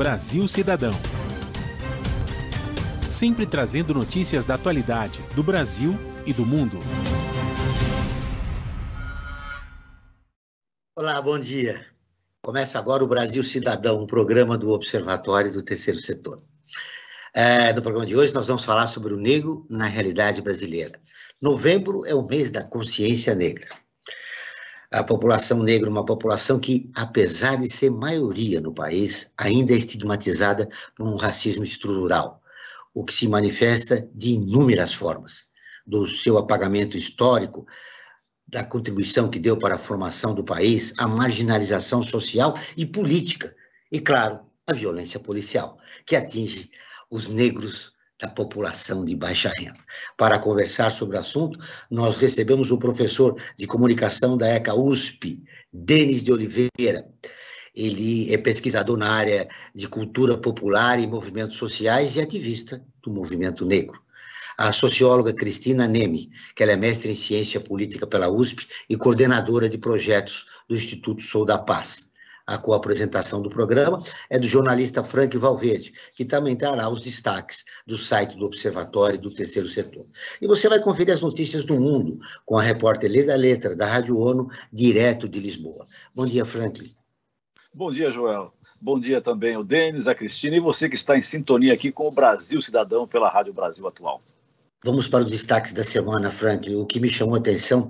Brasil Cidadão. Sempre trazendo notícias da atualidade, do Brasil e do mundo. Olá, bom dia. Começa agora o Brasil Cidadão, um programa do Observatório do Terceiro Setor. No programa de hoje nós vamos falar sobre o negro na realidade brasileira. Novembro é o mês da consciência negra. A população negra é uma população que, apesar de ser maioria no país, ainda é estigmatizada por um racismo estrutural, o que se manifesta de inúmeras formas, do seu apagamento histórico, da contribuição que deu para a formação do país, a marginalização social e política, e, claro, a violência policial, que atinge os negros da população de baixa renda. Para conversar sobre o assunto, nós recebemos o professor de comunicação da ECA USP, Denis de Oliveira. Ele é pesquisador na área de cultura popular e movimentos sociais e ativista do movimento negro. A socióloga Cristina Neme, que ela é mestre em ciência política pela USP e coordenadora de projetos do Instituto Sou da Paz. A co-apresentação do programa é do jornalista Frank Valverde, que também trará os destaques do site do Observatório do Terceiro Setor. E você vai conferir as notícias do mundo com a repórter Leda Letra, da Rádio ONU, direto de Lisboa. Bom dia, Franklin. Bom dia, Joel. Bom dia também ao Denis, a Cristina e você que está em sintonia aqui com o Brasil Cidadão pela Rádio Brasil Atual. Vamos para os destaques da semana, Franklin. O que me chamou a atenção,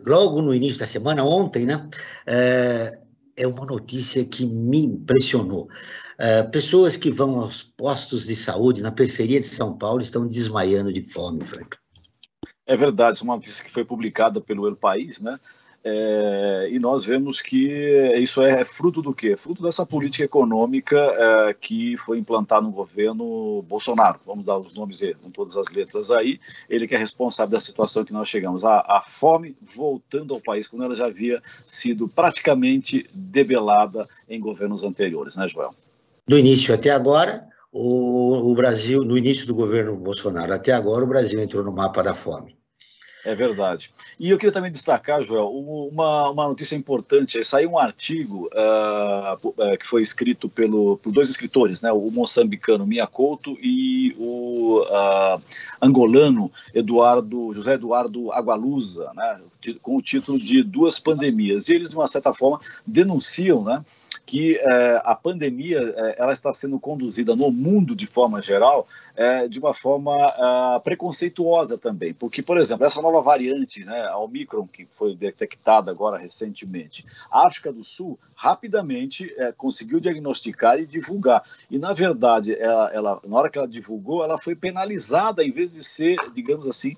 logo no início da semana, ontem, né? É uma notícia que me impressionou. Pessoas que vão aos postos de saúde na periferia de São Paulo estão desmaiando de fome, Franklin. É verdade, isso é uma notícia que foi publicada pelo El País, né? E nós vemos que isso é fruto do quê? Fruto dessa política econômica que foi implantada no governo Bolsonaro. Vamos dar os nomes dele, com todas as letras aí. Ele que é responsável da situação que nós chegamos. A fome voltando ao país, quando ela já havia sido praticamente debelada em governos anteriores, né, Joel? Do início até agora, o Brasil, no início do governo Bolsonaro, até agora o Brasil entrou no mapa da fome. É verdade. E eu queria também destacar, Joel, uma notícia importante. Saiu um artigo que foi escrito por dois escritores, né? O moçambicano Mia Couto e o angolano José Eduardo Agualusa, né? Com o título de Duas Pandemias. E eles, de uma certa forma, denunciam, né, que a pandemia ela está sendo conduzida no mundo de forma geral de uma forma preconceituosa também, porque, por exemplo, essa nova variante, né, a Omicron, que foi detectada agora recentemente, a África do Sul rapidamente conseguiu diagnosticar e divulgar, e na verdade, na hora que ela divulgou, ela foi penalizada em vez de ser, digamos assim,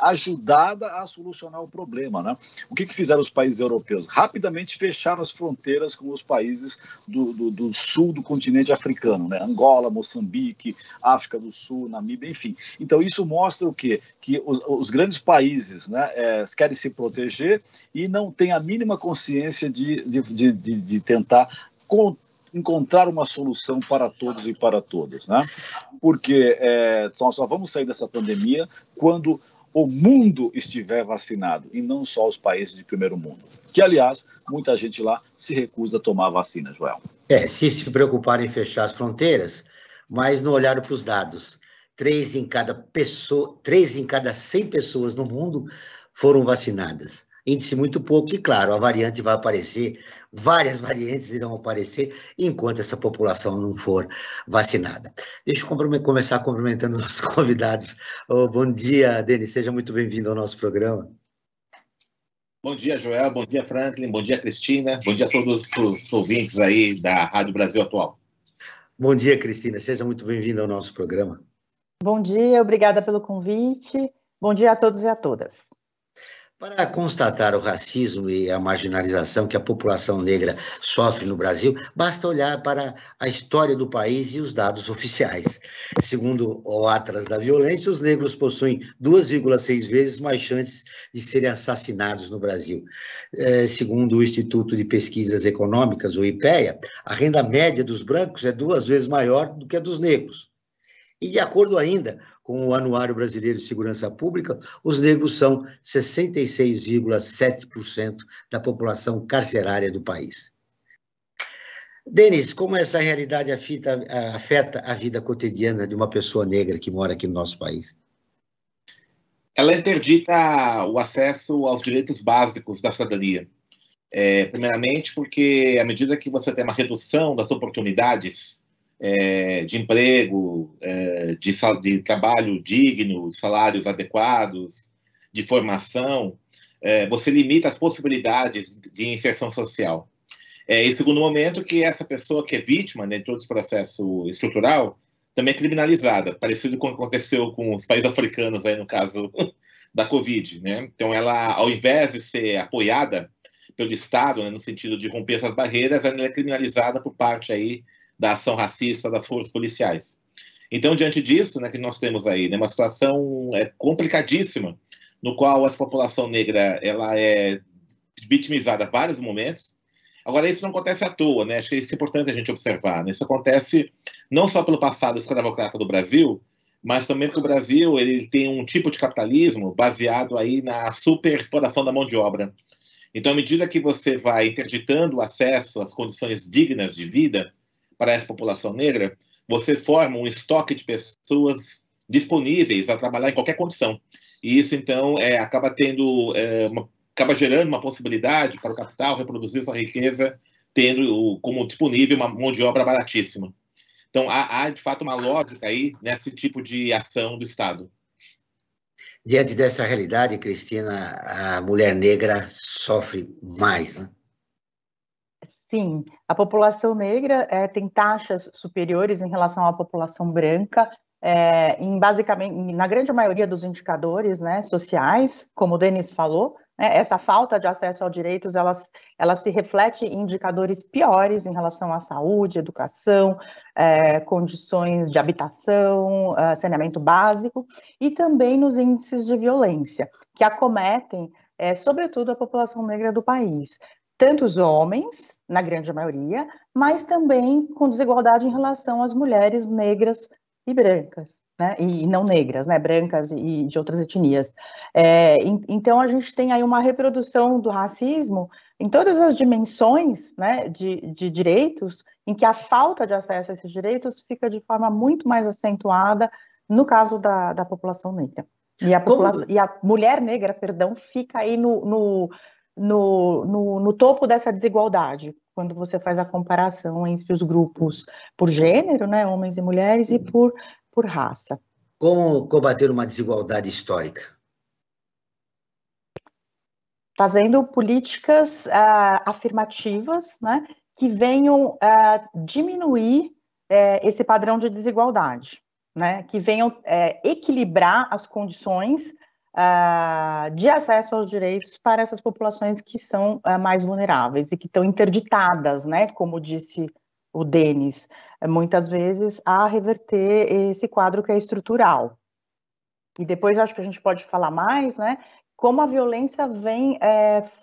ajudada a solucionar o problema, né? O que fizeram os países europeus? Rapidamente fecharam as fronteiras com os países do sul do continente africano, né? Angola, Moçambique, África do Sul, Namíbia, enfim. Então isso mostra o quê? Que os grandes países, né, querem se proteger e não têm a mínima consciência de tentar encontrar uma solução para todos e para todas, né? Porque nós só vamos sair dessa pandemia quando o mundo estiver vacinado, e não só os países de primeiro mundo. Que, aliás, muita gente lá se recusa a tomar a vacina, Joel. Se preocuparem em fechar as fronteiras, mas não olharam para os dados. 3 em cada 100 pessoas no mundo foram vacinadas. Índice muito pouco, e claro, a variante vai aparecer, várias variantes irão aparecer, enquanto essa população não for vacinada. Deixa eu começar cumprimentando nossos convidados. Bom dia, Denis, seja muito bem-vindo ao nosso programa. Bom dia, Joel, bom dia, Franklin, bom dia, Cristina, bom dia a todos os ouvintes aí da Rádio Brasil Atual. Bom dia, Cristina, seja muito bem-vinda ao nosso programa. Bom dia, obrigada pelo convite. Bom dia a todos e a todas. Para constatar o racismo e a marginalização que a população negra sofre no Brasil, basta olhar para a história do país e os dados oficiais. Segundo o Atlas da Violência, os negros possuem 2,6 vezes mais chances de serem assassinados no Brasil. Segundo o Instituto de Pesquisas Econômicas, o IPEA, a renda média dos brancos é 2 vezes maior do que a dos negros. E, de acordo ainda com o Anuário Brasileiro de Segurança Pública, os negros são 66,7% da população carcerária do país. Denis, como essa realidade afeta a vida cotidiana de uma pessoa negra que mora aqui no nosso país? Ela interdita o acesso aos direitos básicos da cidadania. Primeiramente porque, à medida que você tem uma redução das oportunidades de emprego, de trabalho digno, salários adequados, de formação, você limita as possibilidades de inserção social. Em segundo momento, que essa pessoa que é vítima, né, de todo esse processo estrutural também é criminalizada, parecido com o que aconteceu com os países africanos, aí no caso da Covid. Né? Então, ela, ao invés de ser apoiada pelo Estado, né, no sentido de romper essas barreiras, ela é criminalizada por parte aí da ação racista das forças policiais. Então, diante disso, né, que nós temos aí, né, uma situação complicadíssima, no qual essa população negra ela é vitimizada em vários momentos. Agora, isso não acontece à toa, né? Acho que isso é importante a gente observar. Né? Isso acontece não só pelo passado escravocrata do Brasil, mas também porque o Brasil ele tem um tipo de capitalismo baseado aí na superexploração da mão de obra. Então, à medida que você vai interditando o acesso às condições dignas de vida para essa população negra, você forma um estoque de pessoas disponíveis a trabalhar em qualquer condição. E isso, então, acaba gerando uma possibilidade para o capital reproduzir sua riqueza, tendo como disponível uma mão de obra baratíssima. Então, há de fato, uma lógica aí nesse tipo de ação do Estado. Diante dessa realidade, Cristina, a mulher negra sofre mais, né? Sim, a população negra tem taxas superiores em relação à população branca, basicamente, na grande maioria dos indicadores, né, sociais, como o Denis falou, né, essa falta de acesso aos direitos, ela se reflete em indicadores piores em relação à saúde, educação, condições de habitação, saneamento básico, e também nos índices de violência, que acometem, sobretudo, a população negra do país. Tanto os homens, na grande maioria, mas também com desigualdade em relação às mulheres negras e brancas, né, e não negras, né, brancas e de outras etnias. Então, a gente tem aí uma reprodução do racismo em todas as dimensões, né, de direitos, em que a falta de acesso a esses direitos fica de forma muito mais acentuada no caso da população negra. E a mulher negra, perdão, fica aí no topo dessa desigualdade, quando você faz a comparação entre os grupos por gênero, né, homens e mulheres, e por raça. Como combater uma desigualdade histórica? Fazendo políticas afirmativas, né, que venham diminuir esse padrão de desigualdade, né, que venham equilibrar as condições de acesso aos direitos para essas populações que são mais vulneráveis e que estão interditadas, né, como disse o Denis, muitas vezes a reverter esse quadro que é estrutural. E depois eu acho que a gente pode falar mais, né, como a violência vem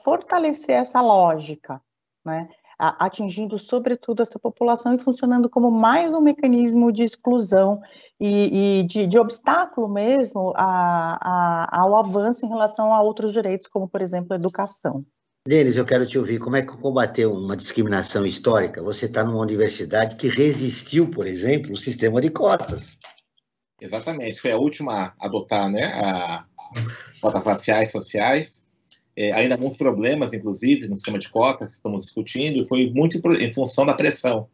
fortalecer essa lógica, né, atingindo sobretudo essa população e funcionando como mais um mecanismo de exclusão e de obstáculo mesmo ao avanço em relação a outros direitos, como, por exemplo, a educação. Denis, eu quero te ouvir. Como é que combateu uma discriminação histórica? Você está numa universidade que resistiu, por exemplo, o sistema de cotas. Exatamente, foi a última a adotar, né, cotas raciais, sociais. Ainda alguns problemas, inclusive, no sistema de cotas que estamos discutindo, e foi muito em função da pressão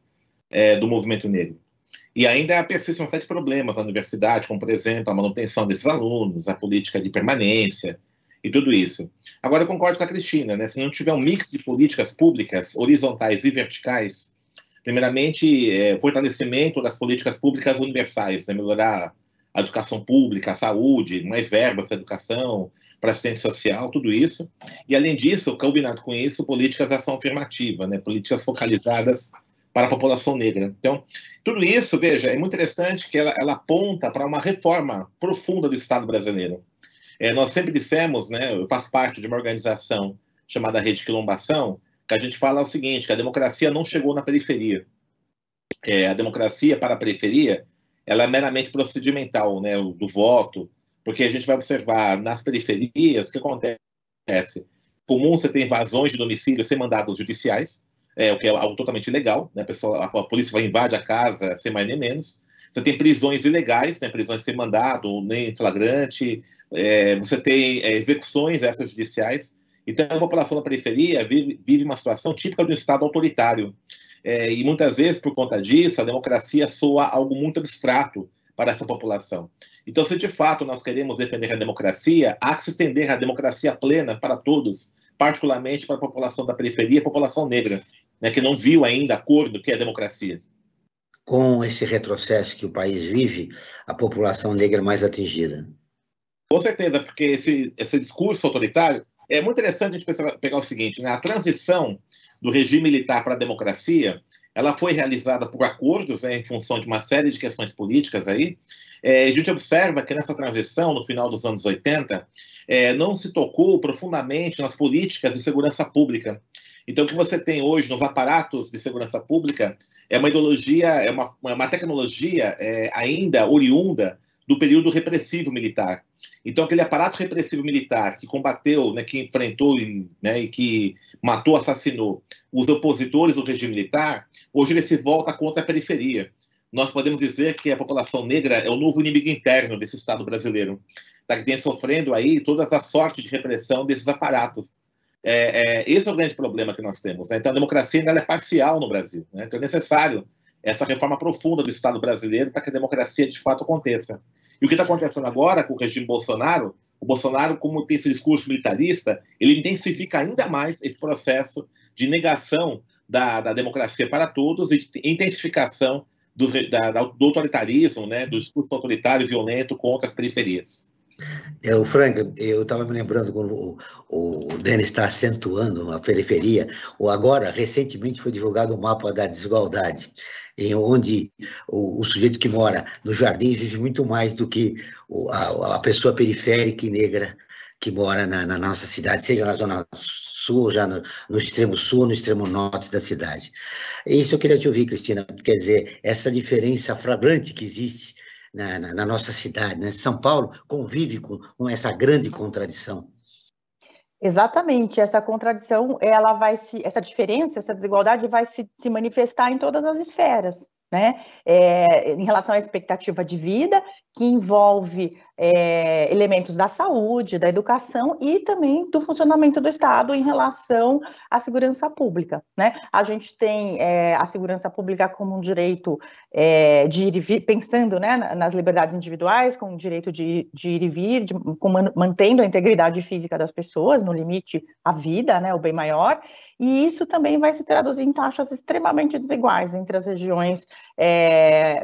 do movimento negro. E ainda persiste uma série de problemas na universidade, como, por exemplo, a manutenção desses alunos, a política de permanência e tudo isso. Agora, eu concordo com a Cristina, né? Se não tiver um mix de políticas públicas, horizontais e verticais, primeiramente, fortalecimento das políticas públicas universais, né? Melhorar a educação pública, a saúde, mais verbas para a educação, para assistente social, tudo isso. E, além disso, combinado com isso, políticas de ação afirmativa, né? Políticas focalizadas para a população negra. Então, tudo isso, veja, é muito interessante que ela aponta para uma reforma profunda do Estado brasileiro. Nós sempre dissemos, né, eu faço parte de uma organização chamada Rede Quilombação, que a gente fala o seguinte, que a democracia não chegou na periferia. A democracia para a periferia, ela é meramente procedimental, né, do voto, porque a gente vai observar nas periferias o que acontece. Comum você ter invasões de domicílio sem mandados judiciais, o que é algo totalmente ilegal, né? A polícia vai invade a casa sem mais nem menos. Você tem prisões ilegais, né? Prisões sem mandado, nem flagrante. Você tem execuções extrajudiciais. Então, a população da periferia vive uma situação típica de um Estado autoritário. E muitas vezes, por conta disso, a democracia soa algo muito abstrato para essa população. Então, se de fato nós queremos defender a democracia, há que se estender a democracia plena para todos, particularmente para a população da periferia, a população negra, né, que não viu ainda a cor do que é democracia. Com esse retrocesso que o país vive, a população negra é mais atingida. Com certeza, porque esse discurso autoritário é muito interessante a gente pegar o seguinte, né? A transição do regime militar para a democracia, ela foi realizada por acordos, né, em função de uma série de questões políticas aí. A gente observa que nessa transição, no final dos anos 80, não se tocou profundamente nas políticas de segurança pública. Então, o que você tem hoje nos aparatos de segurança pública é uma ideologia, é uma tecnologia ainda oriunda do período repressivo militar. Então, aquele aparato repressivo militar que combateu, né, que enfrentou né, e que matou, assassinou os opositores do regime militar, hoje ele se volta contra a periferia. Nós podemos dizer que a população negra é o novo inimigo interno desse Estado brasileiro, tá, que tem sofrendo aí todas as sortes de repressão desses aparatos. Esse é o grande problema que nós temos, né? Então, a democracia ainda é parcial no Brasil, né? Então, é necessário essa reforma profunda do Estado brasileiro para que a democracia de fato aconteça. E o que está acontecendo agora com o regime Bolsonaro, o Bolsonaro, como tem esse discurso militarista, ele intensifica ainda mais esse processo de negação da democracia para todos e de intensificação do autoritarismo, né, do discurso autoritário e violento contra as periferias. Franklin, eu estava me lembrando quando o Denis está acentuando a periferia, ou agora, recentemente, foi divulgado um mapa da desigualdade, em onde o sujeito que mora no jardim vive muito mais do que a pessoa periférica e negra que mora na nossa cidade, seja na zona sul, já no extremo sul, no extremo norte da cidade. Isso eu queria te ouvir, Cristina, quer dizer, essa diferença flagrante que existe na nossa cidade, né? São Paulo convive com essa grande contradição. Exatamente, essa contradição, essa diferença, essa desigualdade vai se manifestar em todas as esferas, né? Em relação à expectativa de vida, que envolve elementos da saúde, da educação e também do funcionamento do Estado em relação à segurança pública, né? A gente tem a segurança pública como um direito de ir e vir, pensando, né, nas liberdades individuais, com o direito de ir e vir, mantendo a integridade física das pessoas, no limite à vida, né, o bem maior, e isso também vai se traduzir em taxas extremamente desiguais entre as regiões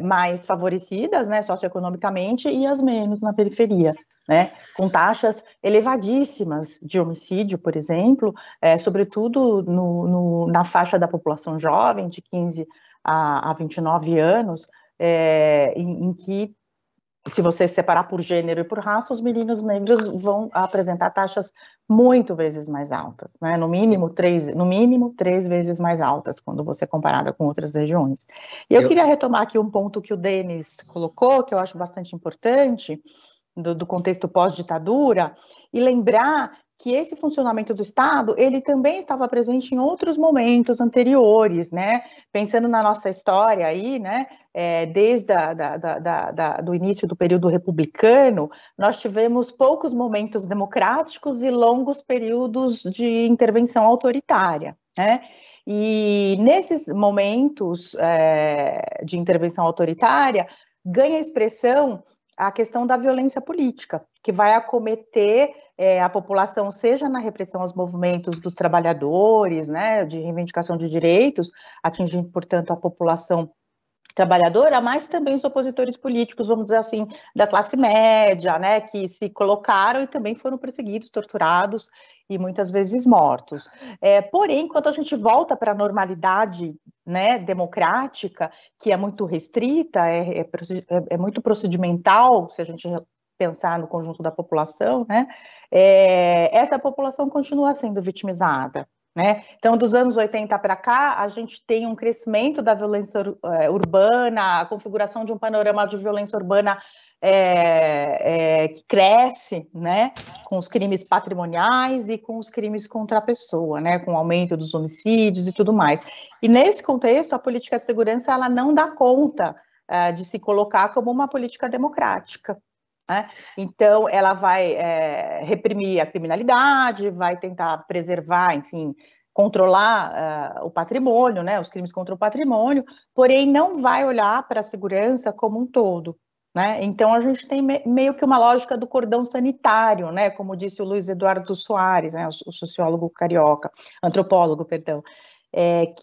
mais favorecidas, né, socioeconomicamente, e as menos na periferia, né, com taxas elevadíssimas de homicídio, por exemplo, sobretudo na faixa da população jovem, de 15 a 29 anos, em que, se você separar por gênero e por raça, os meninos negros vão apresentar taxas muito vezes mais altas, né? No mínimo três vezes mais altas, quando você comparada com outras regiões. E eu queria retomar aqui um ponto que o Denis colocou, que eu acho bastante importante, do contexto pós-ditadura, e lembrar que esse funcionamento do Estado, ele também estava presente em outros momentos anteriores, né? Pensando na nossa história aí, né? Desde do início do período republicano, nós tivemos poucos momentos democráticos e longos períodos de intervenção autoritária, né? E nesses momentos de intervenção autoritária, ganha expressão a questão da violência política, que vai acometer a população, seja na repressão aos movimentos dos trabalhadores, né, de reivindicação de direitos, atingindo, portanto, a população trabalhadora, mas também os opositores políticos, vamos dizer assim, da classe média, né, que se colocaram e também foram perseguidos, torturados e muitas vezes mortos. Porém, quando a gente volta para a normalidade, né, democrática, que é muito restrita, é muito procedimental, se a gente pensar no conjunto da população, né, essa população continua sendo vitimizada, né? Então, dos anos 80 para cá, a gente tem um crescimento da violência urbana, a configuração de um panorama de violência urbana que cresce, né, com os crimes patrimoniais e com os crimes contra a pessoa, né, com o aumento dos homicídios e tudo mais. E nesse contexto, a política de segurança ela não dá conta de se colocar como uma política democrática, né? Então, ela vai reprimir a criminalidade, vai tentar preservar, enfim, controlar o patrimônio, né, os crimes contra o patrimônio, porém não vai olhar para a segurança como um todo. Né? Então, a gente tem meio que uma lógica do cordão sanitário, né? Como disse o Luiz Eduardo Soares, né? O sociólogo carioca, antropólogo, perdão,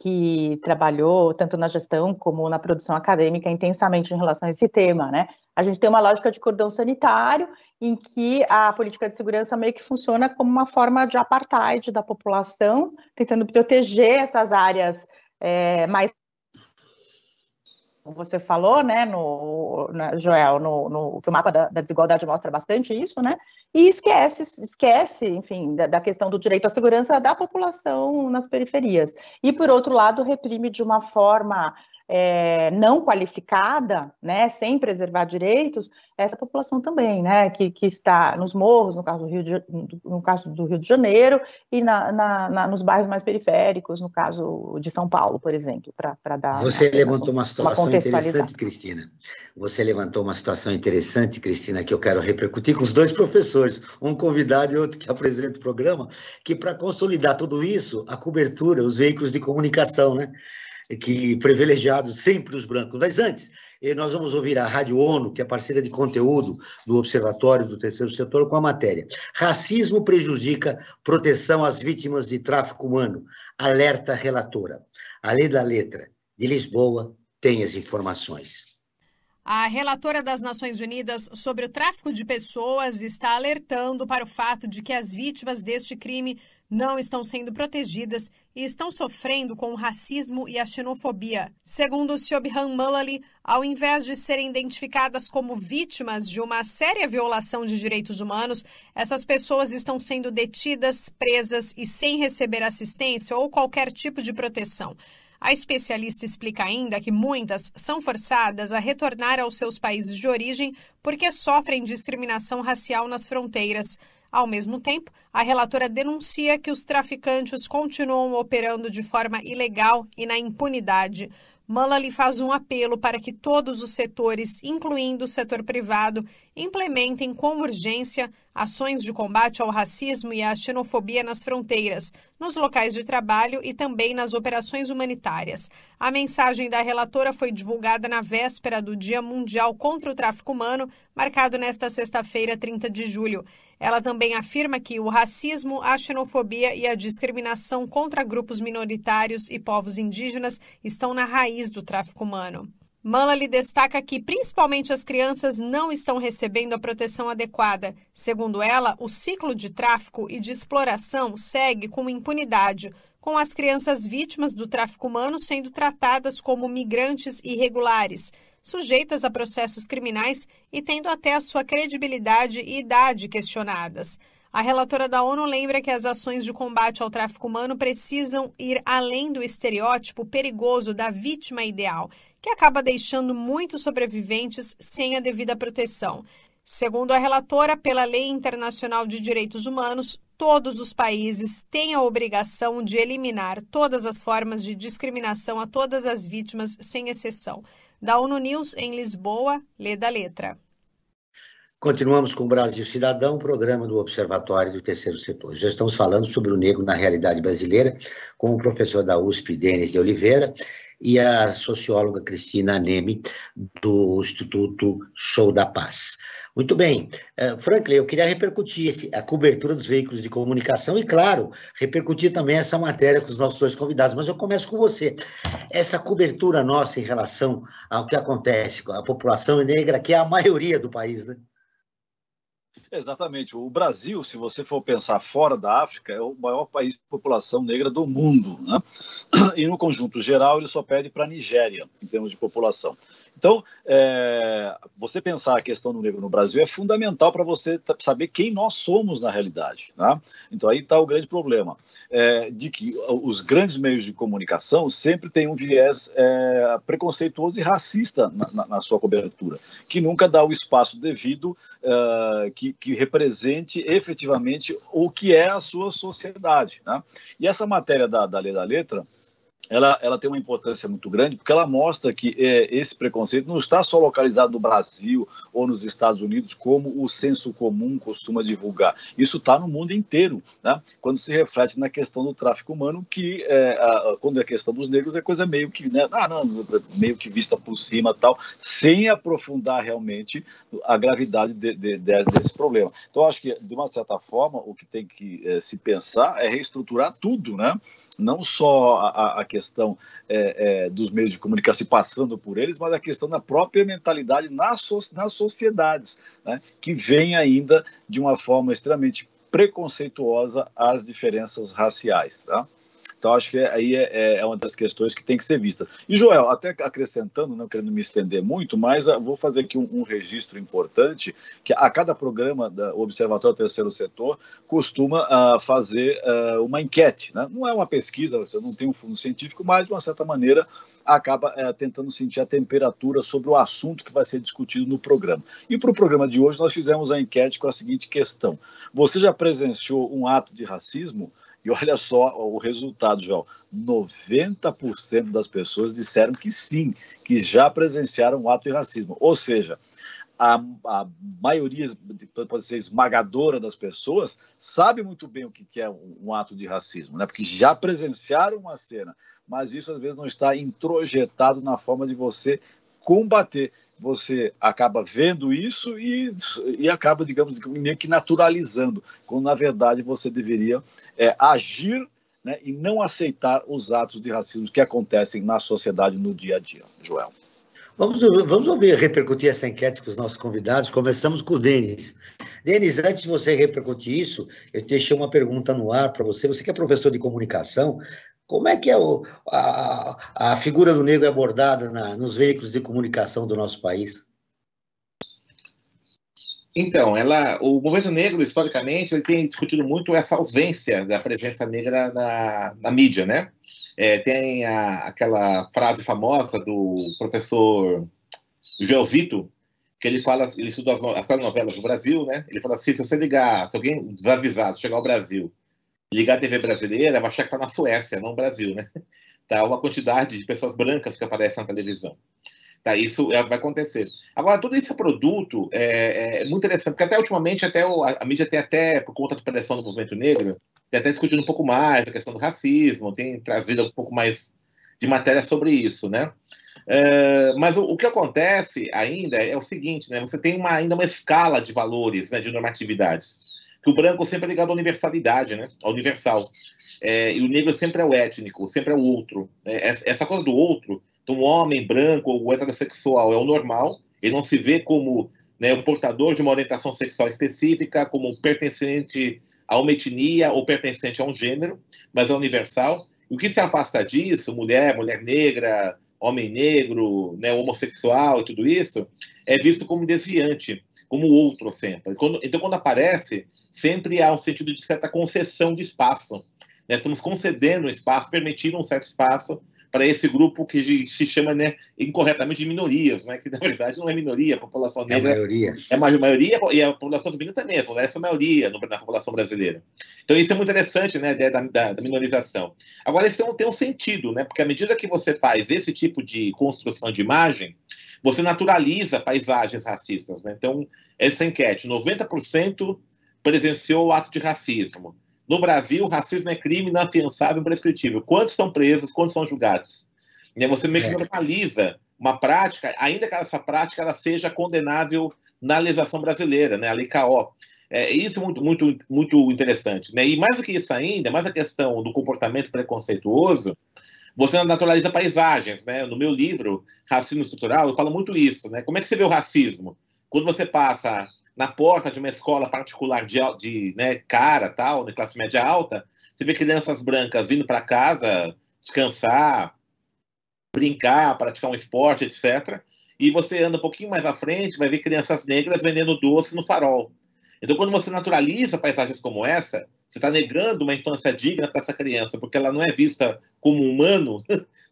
que trabalhou tanto na gestão como na produção acadêmica intensamente em relação a esse tema. Né? A gente tem uma lógica de cordão sanitário em que a política de segurança meio que funciona como uma forma de apartheid da população, tentando proteger essas áreas mais, como você falou, né, Joel, que o mapa da desigualdade mostra bastante isso, né, e esquece, enfim, da questão do direito à segurança da população nas periferias. E, por outro lado, reprime de uma forma não qualificada, né, sem preservar direitos, essa população também, né, que está nos morros, no caso do Rio de Janeiro, e nos bairros mais periféricos, no caso de São Paulo, por exemplo, para dar Você levantou uma situação interessante, Cristina. Você levantou uma situação interessante, Cristina, que eu quero repercutir com os dois professores, um convidado e outro que apresenta o programa, que para consolidar tudo isso, a cobertura, os veículos de comunicação, né? Que privilegiados sempre os brancos. Mas antes, nós vamos ouvir a Rádio ONU, que é parceira de conteúdo do Observatório do Terceiro Setor, com a matéria: Racismo prejudica proteção às vítimas de tráfico humano. Alerta relatora. A Lei da Letra, de Lisboa, tem as informações. A relatora das Nações Unidas sobre o tráfico de pessoas está alertando para o fato de que as vítimas deste crime não estão sendo protegidas e estão sofrendo com o racismo e a xenofobia. Segundo Siobhan Mullally, ao invés de serem identificadas como vítimas de uma séria violação de direitos humanos, essas pessoas estão sendo detidas, presas e sem receber assistência ou qualquer tipo de proteção. A especialista explica ainda que muitas são forçadas a retornar aos seus países de origem porque sofrem discriminação racial nas fronteiras. Ao mesmo tempo, a relatora denuncia que os traficantes continuam operando de forma ilegal e na impunidade. Mullally faz um apelo para que todos os setores, incluindo o setor privado, implementem com urgência ações de combate ao racismo e à xenofobia nas fronteiras, nos locais de trabalho e também nas operações humanitárias. A mensagem da relatora foi divulgada na véspera do Dia Mundial contra o Tráfico Humano, marcado nesta sexta-feira, 30 de julho. Ela também afirma que o racismo, a xenofobia e a discriminação contra grupos minoritários e povos indígenas estão na raiz do tráfico humano. Mullally destaca que, principalmente as crianças, não estão recebendo a proteção adequada. Segundo ela, o ciclo de tráfico e de exploração segue com impunidade, com as crianças vítimas do tráfico humano sendo tratadas como migrantes irregulares, sujeitas a processos criminais e tendo até a sua credibilidade e idade questionadas. A relatora da ONU lembra que as ações de combate ao tráfico humano precisam ir além do estereótipo perigoso da vítima ideal, que acaba deixando muitos sobreviventes sem a devida proteção. Segundo a relatora, pela Lei Internacional de Direitos Humanos, todos os países têm a obrigação de eliminar todas as formas de discriminação a todas as vítimas, sem exceção. Da ONU News, em Lisboa, Lê da Letra. Continuamos com o Brasil Cidadão, programa do Observatório do Terceiro Setor. Já estamos falando sobre o negro na realidade brasileira, com o professor da USP, Denis de Oliveira, e a socióloga Cristina Anemi, do Instituto Sou da Paz. Muito bem. Franklin, eu queria repercutir a cobertura dos veículos de comunicação e, claro, repercutir também essa matéria com os nossos dois convidados, mas eu começo com você. Essa cobertura nossa em relação ao que acontece com a população negra, que é a maioria do país, né? Exatamente. O Brasil, se você for pensar fora da África, é o maior país de população negra do mundo, né? E no conjunto geral ele só perde para a Nigéria, em termos de população. Então, você pensar a questão do negro no Brasil é fundamental para você saber quem nós somos na realidade, né? Então aí está o grande problema, de que os grandes meios de comunicação sempre têm um viés preconceituoso e racista na sua cobertura, que nunca dá o espaço devido que represente efetivamente o que é a sua sociedade, né? E essa matéria da Lei da Letra, ela tem uma importância muito grande, porque ela mostra que esse preconceito não está só localizado no Brasil ou nos Estados Unidos, como o senso comum costuma divulgar. Isso está no mundo inteiro, né? Quando se reflete na questão do tráfico humano, que quando é a questão dos negros é coisa meio que, né, meio que vista por cima, tal, sem aprofundar realmente a gravidade desse problema. Então, acho que, de uma certa forma, o que tem que se pensar é reestruturar tudo, né? Não só a questão dos meios de comunicação passando por eles, mas a questão da própria mentalidade nas sociedades, né, que vem ainda de uma forma extremamente preconceituosa às diferenças raciais, tá? Então, acho que aí é uma das questões que tem que ser vista. E, Joel, até acrescentando, não querendo me estender muito, mas vou fazer aqui um registro importante, que a cada programa do Observatório do Terceiro Setor costuma fazer uma enquete, né? Não é uma pesquisa, você não tem um fundo científico, mas, de uma certa maneira, acaba tentando sentir a temperatura sobre o assunto que vai ser discutido no programa. E para o programa de hoje, nós fizemos a enquete com a seguinte questão: você já presenciou um ato de racismo? E olha só o resultado, João. 90% das pessoas disseram que sim, que já presenciaram um ato de racismo. Ou seja, a maioria, pode ser esmagadora das pessoas, sabe muito bem o que é um ato de racismo, né? Porque já presenciaram uma cena, mas isso às vezes não está introjetado na forma de você combater. Você acaba vendo isso e acaba, digamos, meio que naturalizando, quando na verdade você deveria agir, né, e não aceitar os atos de racismo que acontecem na sociedade no dia a dia. Joel. Vamos ouvir repercutir essa enquete com os nossos convidados. Começamos com o Denis. Denis, antes de você repercutir isso, eu deixei uma pergunta no ar para você. Você que é professor de comunicação, como é que a figura do negro é abordada nos veículos de comunicação do nosso país? Então, o movimento negro, historicamente, ele tem discutido muito essa ausência da presença negra na mídia, né? Tem aquela frase famosa do professor Joelzito, que ele estudou as telenovelas do Brasil, né? Ele fala assim: se alguém desavisado chegar ao Brasil, ligar a TV brasileira, vai achar que está na Suécia, não no Brasil, né? Tá uma quantidade de pessoas brancas que aparecem na televisão. Tá, isso vai acontecer. Agora, todo esse produto é muito interessante, porque até ultimamente a mídia tem até, por conta da pressão do movimento negro, tem até discutido um pouco mais a questão do racismo, tem trazido um pouco mais de matéria sobre isso, né? Mas o que acontece ainda é o seguinte, né? Você tem ainda uma escala de valores, né, de normatividades, que o branco sempre é ligado à universalidade, né? Ao universal. E o negro sempre é o étnico, sempre é o outro. Essa coisa do outro, então, um homem branco ou heterossexual é o normal, ele não se vê como, né, o portador de uma orientação sexual específica, como um pertencente a uma etnia ou pertencente a um gênero, mas é universal. E o que se afasta disso, mulher negra, homem negro, né, homossexual e tudo isso, é visto como desviante, como outro sempre. Então, quando aparece, sempre há um sentido de certa concessão de espaço. Nós estamos concedendo um espaço, permitindo um certo espaço para esse grupo que se chama, né, incorretamente de minorias, né, que na verdade não é minoria, a população negra é a maioria, e a população feminina também, essa é a maioria na população brasileira. Então isso é muito interessante, né, a ideia da minorização. Agora isso tem um sentido, né, porque à medida que você faz esse tipo de construção de imagem, você naturaliza paisagens racistas, né? Então essa enquete, 90% presenciou o ato de racismo. No Brasil, o racismo é crime inafiançável e imprescritível. Quantos estão presos, quantos são julgados? Você meio que normaliza uma prática, ainda que essa prática ela seja condenável na legislação brasileira, né? A Lei K.O. Isso é muito interessante, né? E mais do que isso ainda, mais a questão do comportamento preconceituoso, você naturaliza paisagens, né? No meu livro, Racismo Estrutural, eu falo muito isso, né? Como é que você vê o racismo? Quando você passa na porta de uma escola particular de né, cara, tal, de classe média alta, você vê crianças brancas indo para casa descansar, brincar, praticar um esporte, etc. E você anda um pouquinho mais à frente, vai ver crianças negras vendendo doce no farol. Então, quando você naturaliza paisagens como essa, você está negando uma infância digna para essa criança, porque ela não é vista como humano,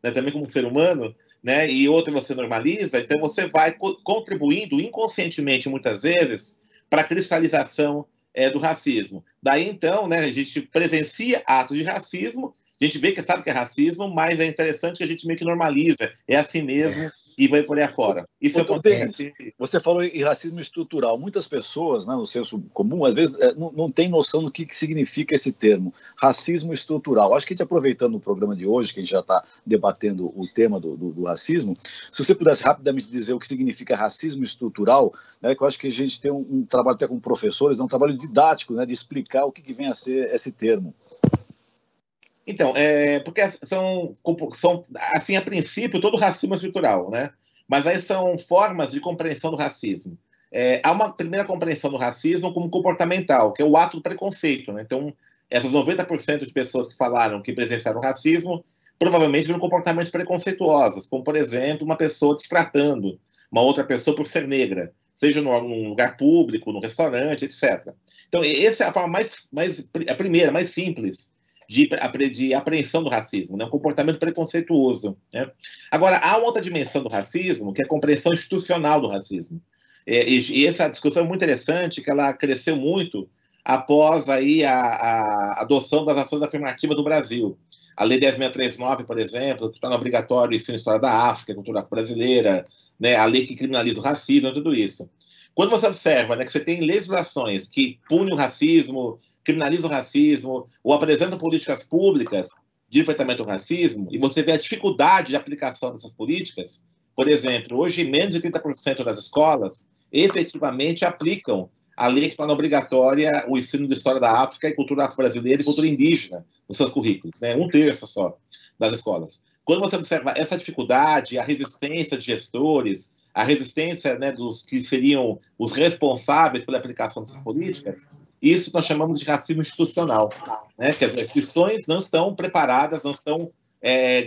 né, também como um ser humano, né, e outra você normaliza, então você vai contribuindo inconscientemente, muitas vezes, para a cristalização do racismo. Daí, então, né, a gente presencia atos de racismo, a gente vê que sabe que é racismo, mas é interessante que a gente meio que normaliza, é assim mesmo, e vai por aí afora. Isso acontece. Você falou em racismo estrutural. Muitas pessoas, né, no senso comum, às vezes não tem noção do que significa esse termo, racismo estrutural. Acho que a gente, aproveitando o programa de hoje, que a gente já está debatendo o tema do racismo, se você pudesse rapidamente dizer o que significa racismo estrutural, né, que eu acho que a gente tem um trabalho até com professores, um trabalho didático, né, de explicar o que vem a ser esse termo. Então, porque são, assim, a princípio, todo racismo é estrutural, né? Mas aí são formas de compreensão do racismo. Há uma primeira compreensão do racismo como comportamental, que é o ato do preconceito, né? Então, essas 90% de pessoas que falaram que presenciaram racismo, provavelmente viram comportamentos preconceituosos, como, por exemplo, uma pessoa destratando uma outra pessoa por ser negra, seja num lugar público, num restaurante, etc. Então, essa é a forma a primeira, mais simples, de apreensão do racismo, né? Um comportamento preconceituoso, né? Agora, há uma outra dimensão do racismo, que é a compreensão institucional do racismo. E essa discussão é muito interessante, que ela cresceu muito após aí a adoção das ações afirmativas no Brasil. A Lei 10.639, por exemplo, que está no obrigatório ensino história da África, cultura brasileira, né? A lei que criminaliza o racismo, tudo isso. Quando você observa, né, que você tem legislações que punem o racismo, criminalizam o racismo, ou apresentam políticas públicas de enfrentamento ao racismo, e você vê a dificuldade de aplicação dessas políticas, por exemplo, hoje menos de 30% das escolas efetivamente aplicam a lei que torna obrigatória o ensino de história da África e cultura afro-brasileira e cultura indígena nos seus currículos, né? 1/3 só das escolas. Quando você observa essa dificuldade, a resistência de gestores, a resistência, né, dos que seriam os responsáveis pela aplicação dessas políticas, isso nós chamamos de racismo institucional, né? Que as instituições não estão preparadas, não estão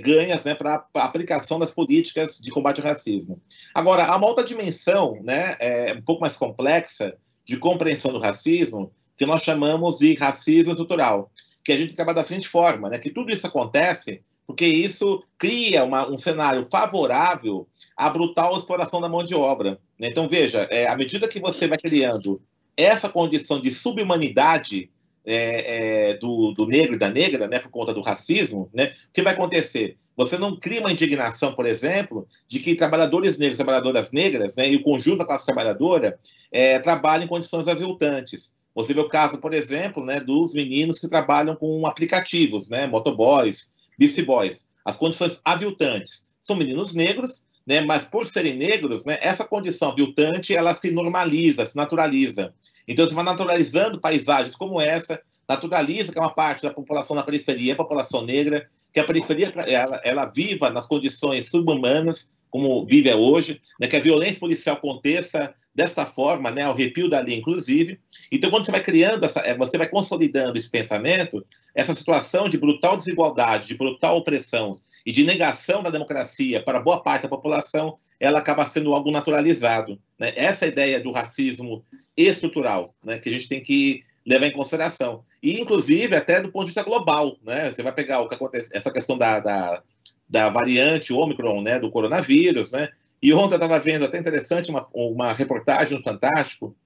ganhas, né, para a aplicação das políticas de combate ao racismo. Agora, há uma outra dimensão, né, um pouco mais complexa de compreensão do racismo, que nós chamamos de racismo estrutural, que a gente trabalha da seguinte forma, né, que tudo isso acontece porque isso cria um cenário favorável à brutal exploração da mão de obra, né? Então, veja, à medida que você vai criando essa condição de subhumanidade do negro e da negra, né, por conta do racismo, né, o que vai acontecer? Você não cria uma indignação, por exemplo, de que trabalhadores negros, trabalhadoras negras, né, e o conjunto da classe trabalhadora trabalham em condições aviltantes. Você vê o caso, por exemplo, né, dos meninos que trabalham com aplicativos, né, motoboys, beach boys. As condições aviltantes são meninos negros, né, mas por serem negros, né, essa condição aviltante ela se normaliza, se naturaliza. Então você vai naturalizando paisagens como essa, naturaliza que é uma parte da população na periferia, a população negra, que a periferia ela viva nas condições subhumanas, como vive hoje, né, que a violência policial aconteça desta forma, né, ao arrepio da lei, inclusive. Então, quando você vai criando, você vai consolidando esse pensamento, essa situação de brutal desigualdade, de brutal opressão e de negação da democracia para boa parte da população, ela acaba sendo algo naturalizado, né? Essa ideia do racismo estrutural, né, que a gente tem que levar em consideração. E, inclusive, até do ponto de vista global, né? Você vai pegar o que acontece, essa questão da variante Ômicron, né, do coronavírus, né? E ontem eu estava vendo, até interessante, uma reportagem no Fantástico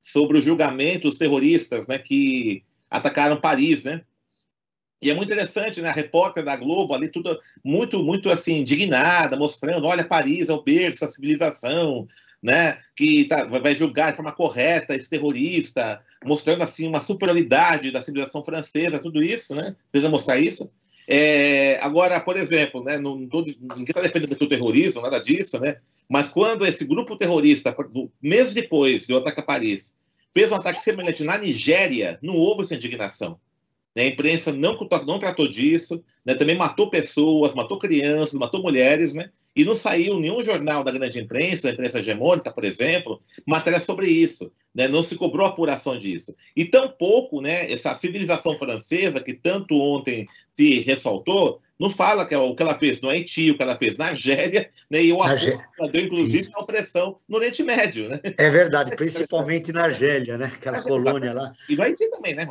sobre o julgamento dos terroristas, né, que atacaram Paris, né? E é muito interessante, né? A repórter da Globo ali, tudo muito, muito assim, indignada, mostrando, olha, Paris é o berço da civilização, né? Que vai julgar de forma correta esse terrorista, mostrando assim uma superioridade da civilização francesa, tudo isso, né? Precisa mostrar isso. Agora, por exemplo, né, ninguém está defendendo o terrorismo, nada disso, né? Mas quando esse grupo terrorista, meses depois do ataque a Paris, fez um ataque semelhante na Nigéria, não houve essa indignação. A imprensa não tratou disso, né? Também matou pessoas, matou crianças, matou mulheres, né? E não saiu nenhum jornal da grande imprensa, da imprensa hegemônica, por exemplo, matéria sobre isso. né? Não se cobrou apuração disso. E tampouco, né, essa civilização francesa, que tanto ontem se ressaltou, não fala que o que ela fez no Haiti, o que ela fez na Argélia, né, e o apoio ela deu, inclusive, a opressão no Oriente Médio. Né? É verdade, principalmente na Argélia, né? Aquela colônia lá. E no Haiti também, né?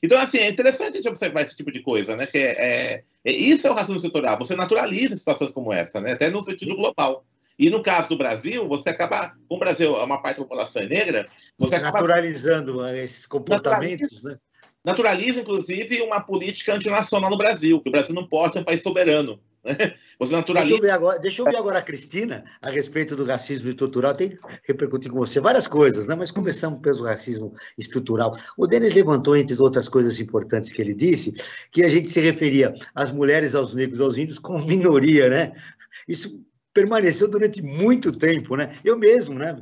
Então, assim, é interessante a gente observar esse tipo de coisa, né? Que isso é o racismo estrutural. Você naturaliza situações como essa, né? Até no sentido global. E no caso do Brasil, você acaba, como o Brasil é uma parte da população negra, você acaba naturalizando esses comportamentos, né? Naturaliza, inclusive, uma política antinacional no Brasil, que o Brasil não pode ser um país soberano. Né? Você naturaliza... Deixa eu ver agora a Cristina, a respeito do racismo estrutural. Tem que repercutir com você várias coisas, né? Mas começamos pelo racismo estrutural. O Denis levantou, entre outras coisas importantes que ele disse, que a gente se referia às mulheres, aos negros, aos índios como minoria, né? Isso permaneceu durante muito tempo, né? Eu mesmo, né?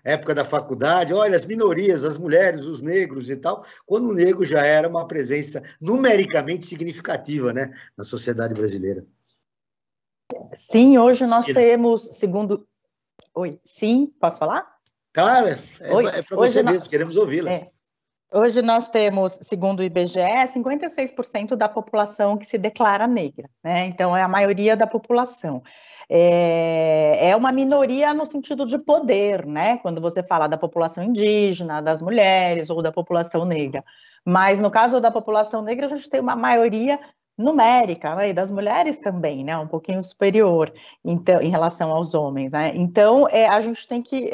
Época da faculdade, olha, as minorias, as mulheres, os negros e tal, quando o negro já era uma presença numericamente significativa, né? Na sociedade brasileira. Sim, hoje nós temos, segundo... Oi, sim, posso falar? Claro, é para você mesmo, queremos ouvi-la. Hoje nós temos, segundo o IBGE, 56% da população que se declara negra, né? Então, é a maioria da população. É uma minoria no sentido de poder, né? Quando você fala da população indígena, das mulheres ou da população negra. Mas, no caso da população negra, a gente tem uma maioria numérica, né? E das mulheres também, né? Um pouquinho superior então, em relação aos homens, né? Então, a gente tem que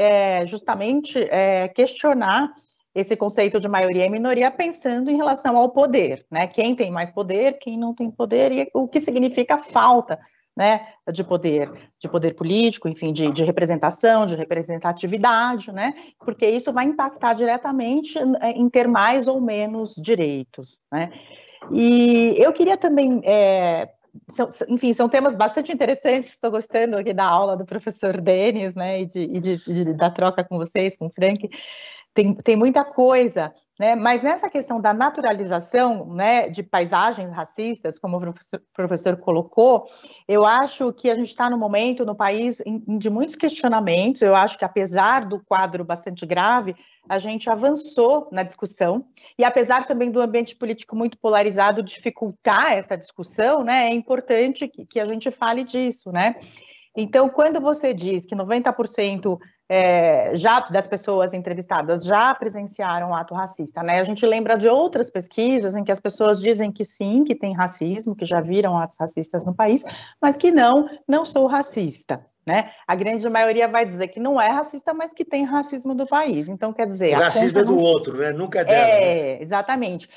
justamente questionar esse conceito de maioria e minoria pensando em relação ao poder, né? Quem tem mais poder, quem não tem poder, e o que significa a falta, né, de poder político, enfim, de representação, de representatividade, né? Porque isso vai impactar diretamente em ter mais ou menos direitos, né? E eu queria também... enfim, são temas bastante interessantes, estou gostando aqui da aula do professor Denis, né, e da troca com vocês, com o Frank. Tem muita coisa, né? Mas nessa questão da naturalização, né, de paisagens racistas, como o professor colocou, eu acho que a gente está no momento, no país, de muitos questionamentos. Eu acho que, apesar do quadro bastante grave, a gente avançou na discussão, e apesar também do ambiente político muito polarizado dificultar essa discussão, né, é importante que a gente fale disso, né? Então, quando você diz que 90% já das pessoas entrevistadas já presenciaram ato racista, né? A gente lembra de outras pesquisas em que as pessoas dizem que sim, que tem racismo, que já viram atos racistas no país, mas que não sou racista, né? A grande maioria vai dizer que não é racista, mas que tem racismo do país. Então, quer dizer... O racismo é do outro, né? Nunca é dela. Né? Exatamente.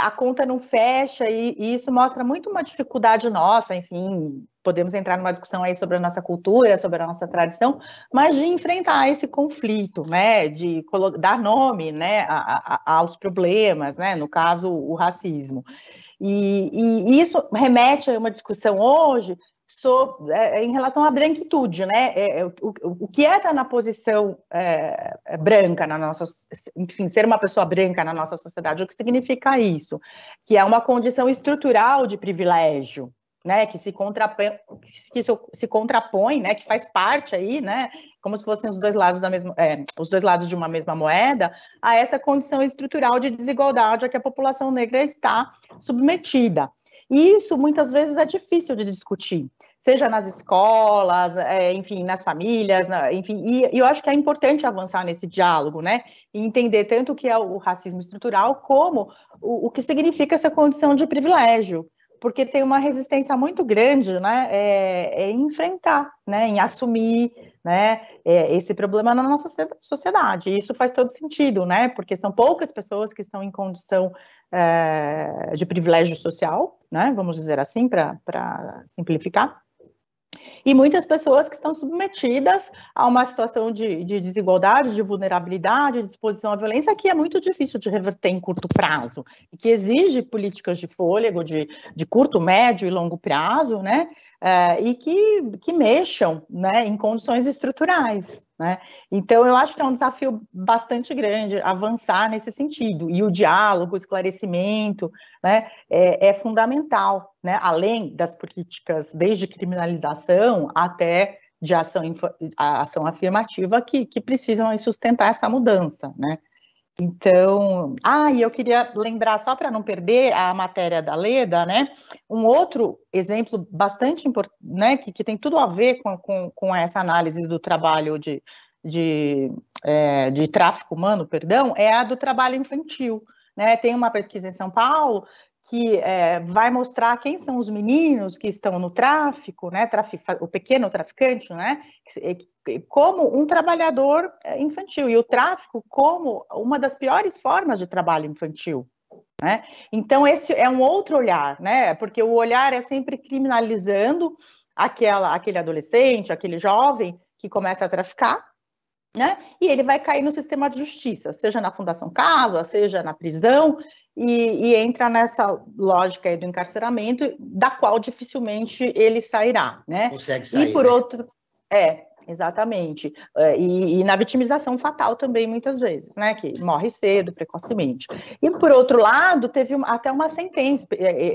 A conta não fecha e isso mostra muito uma dificuldade nossa, enfim... Podemos entrar numa discussão aí sobre a nossa cultura, sobre a nossa tradição, mas de enfrentar esse conflito, né, de dar nome, né, aos problemas, né, no caso, o racismo. E isso remete a uma discussão hoje em relação à branquitude, né, o que é estar na posição branca na nossa, enfim, ser uma pessoa branca na nossa sociedade, o que significa isso? Que é uma condição estrutural de privilégio, né, que se contrapõe, né, que faz parte aí, né, como se fossem os dois lados os dois lados de uma mesma moeda, a essa condição estrutural de desigualdade a que a população negra está submetida. E isso muitas vezes é difícil de discutir, seja nas escolas, enfim, nas famílias, enfim, e eu acho que é importante avançar nesse diálogo, né, e entender tanto o que é o racismo estrutural como o que significa essa condição de privilégio, porque tem uma resistência muito grande, né, em enfrentar, né, em assumir, né, esse problema na nossa sociedade. E isso faz todo sentido, né, porque são poucas pessoas que estão em condição de privilégio social, né, vamos dizer assim, para simplificar, e muitas pessoas que estão submetidas a uma situação de desigualdade, de vulnerabilidade, de exposição à violência, que é muito difícil de reverter em curto prazo, e que exige políticas de fôlego, de curto, médio e longo prazo, né, e que mexam, né, em condições estruturais, né. Então, eu acho que é um desafio bastante grande avançar nesse sentido, e o diálogo, o esclarecimento, né, é fundamental, né, além das políticas, desde criminalização até de ação afirmativa que precisam sustentar essa mudança, né? Então, e eu queria lembrar, só para não perder a matéria da Leda, né, um outro exemplo bastante importante, né, que tem tudo a ver com essa análise do trabalho de tráfico humano, perdão, é a do trabalho infantil, né? Tem uma pesquisa em São Paulo que vai mostrar quem são os meninos que estão no tráfico, né, o pequeno traficante, né, como um trabalhador infantil, e o tráfico como uma das piores formas de trabalho infantil, né? Então, esse é um outro olhar, né, porque o olhar é sempre criminalizando aquele adolescente, aquele jovem que começa a traficar, né, e ele vai cair no sistema de justiça, seja na Fundação Casa, seja na prisão, e entra nessa lógica aí do encarceramento, da qual dificilmente ele sairá, né? Consegue sair, e por né? outro, exatamente, e na vitimização fatal também, muitas vezes, né, que morre cedo, precocemente. E, por outro lado, teve até uma sentença,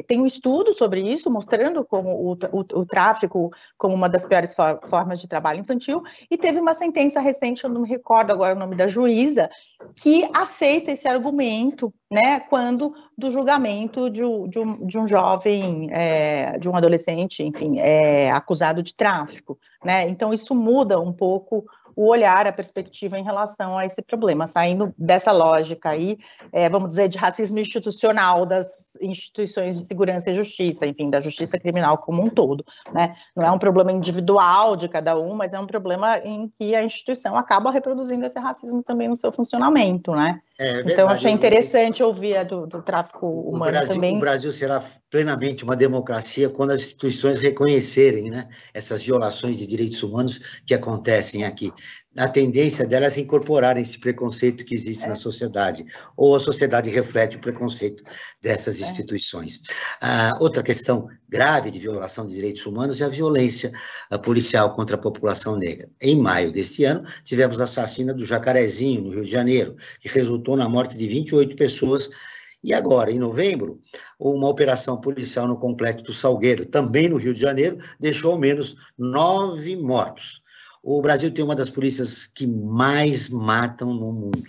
tem um estudo sobre isso, mostrando como o tráfico como uma das piores formas de trabalho infantil, e teve uma sentença recente, eu não me recordo agora o nome da juíza, que aceita esse argumento, né, quando do julgamento de um jovem, de um adolescente, enfim, acusado de tráfico, né? Então, isso muda um pouco o olhar, a perspectiva em relação a esse problema, saindo dessa lógica aí, vamos dizer, de racismo institucional das instituições de segurança e justiça, enfim, da justiça criminal como um todo, né? Não é um problema individual de cada um, mas é um problema em que a instituição acaba reproduzindo esse racismo também no seu funcionamento, né? Então, achei interessante ouvir a do tráfico humano também. O Brasil será plenamente uma democracia quando as instituições reconhecerem, né, essas violações de direitos humanos que acontecem aqui. A tendência delas é incorporarem esse preconceito que existe na sociedade, ou a sociedade reflete o preconceito dessas instituições. Outra questão grave de violação de direitos humanos é a violência policial contra a população negra. Em maio deste ano, tivemos a chacina do Jacarezinho, no Rio de Janeiro, que resultou na morte de 28 pessoas. E agora, em novembro, uma operação policial no Complexo do Salgueiro, também no Rio de Janeiro, deixou ao menos 9 mortos. O Brasil tem uma das polícias que mais matam no mundo.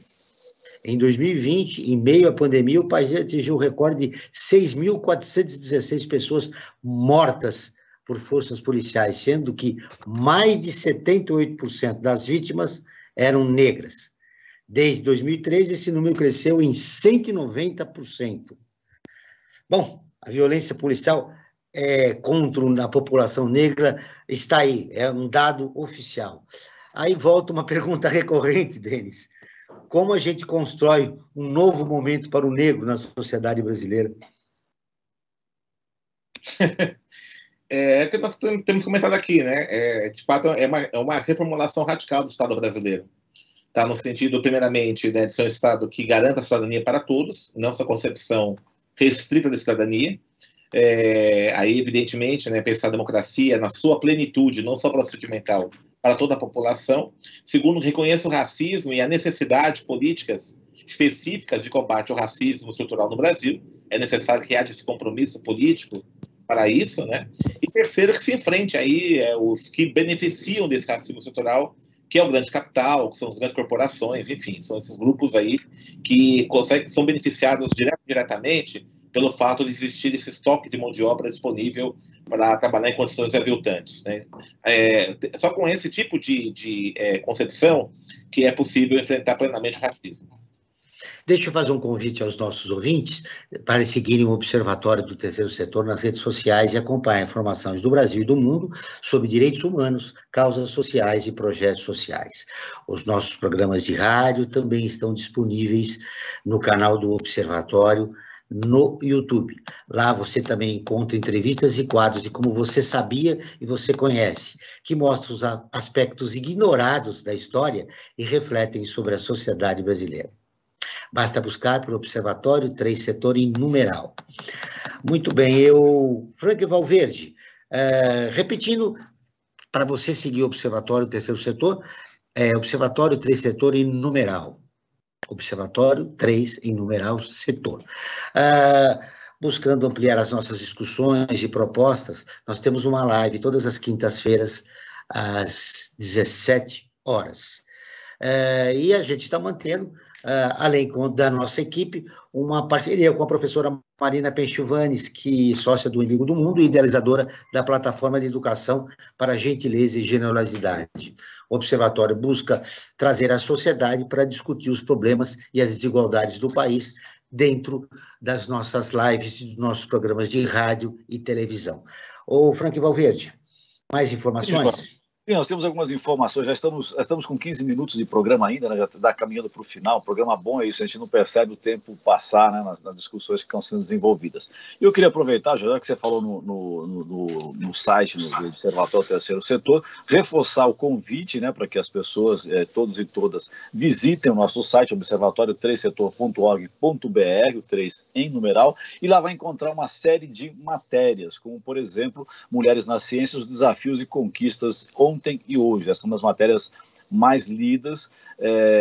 Em 2020, em meio à pandemia, o país atingiu o recorde de 6.416 pessoas mortas por forças policiais, sendo que mais de 78% das vítimas eram negras. Desde 2013, esse número cresceu em 190%. Bom, a violência policial contra a população negra está aí, é um dado oficial. Aí volta uma pergunta recorrente, Denis. Como a gente constrói um novo momento para o negro na sociedade brasileira? É o que nós temos comentado aqui, né? De fato, é uma reformulação radical do Estado brasileiro. Tá, no sentido, primeiramente, né, de ser um Estado que garanta a cidadania para todos, não essa concepção restrita da cidadania. Aí, evidentemente, né, pensar a democracia na sua plenitude, não só procedimental, para toda a população. Segundo, reconheça o racismo e a necessidade de políticas específicas de combate ao racismo estrutural no Brasil. É necessário que haja esse compromisso político para isso, né? E terceiro, que se enfrente aí os que beneficiam desse racismo estrutural, que é o grande capital, que são as grandes corporações, enfim, são esses grupos aí que são beneficiados diretamente pelo fato de existir esse estoque de mão de obra disponível para trabalhar em condições aviltantes, né? Só com esse tipo de concepção que é possível enfrentar plenamente o racismo. Deixa eu fazer um convite aos nossos ouvintes para seguirem o Observatório do Terceiro Setor nas redes sociais e acompanhar informações do Brasil e do mundo sobre direitos humanos, causas sociais e projetos sociais. Os nossos programas de rádio também estão disponíveis no canal do Observatório no YouTube. Lá você também encontra entrevistas e quadros de como você sabia e você conhece, que mostram os aspectos ignorados da história e refletem sobre a sociedade brasileira. Basta buscar pelo Observatório 3 Setor em numeral. Muito bem, Frank Valverde, repetindo, para você seguir o Observatório Terceiro Setor, Observatório 3 Setor em numeral. Observatório 3 em numeral setor. Buscando ampliar as nossas discussões e propostas, nós temos uma live todas as quintas-feiras, às 17 horas. E a gente está mantendo, além da nossa equipe, uma parceria com a professora Marina Penchovanes, que é sócia do Inimigo do Mundo e idealizadora da plataforma de educação para gentileza e generosidade. O Observatório busca trazer a sociedade para discutir os problemas e as desigualdades do país dentro das nossas lives e dos nossos programas de rádio e televisão. Ô, Frank Valverde, mais informações? Sim, nós temos algumas informações, já estamos com 15 minutos de programa ainda, né, já está caminhando para o final. Programa bom é isso, a gente não percebe o tempo passar, né, nas discussões que estão sendo desenvolvidas. E eu queria aproveitar, já que você falou no site do Observatório Terceiro Setor, reforçar o convite, né, para que as pessoas, todos e todas, visitem o nosso site, observatório3setor.org.br, o 3 em numeral, e lá vai encontrar uma série de matérias, como, por exemplo, Mulheres na Ciência, os desafios e conquistas ontem e hoje. Essas são as matérias mais lidas.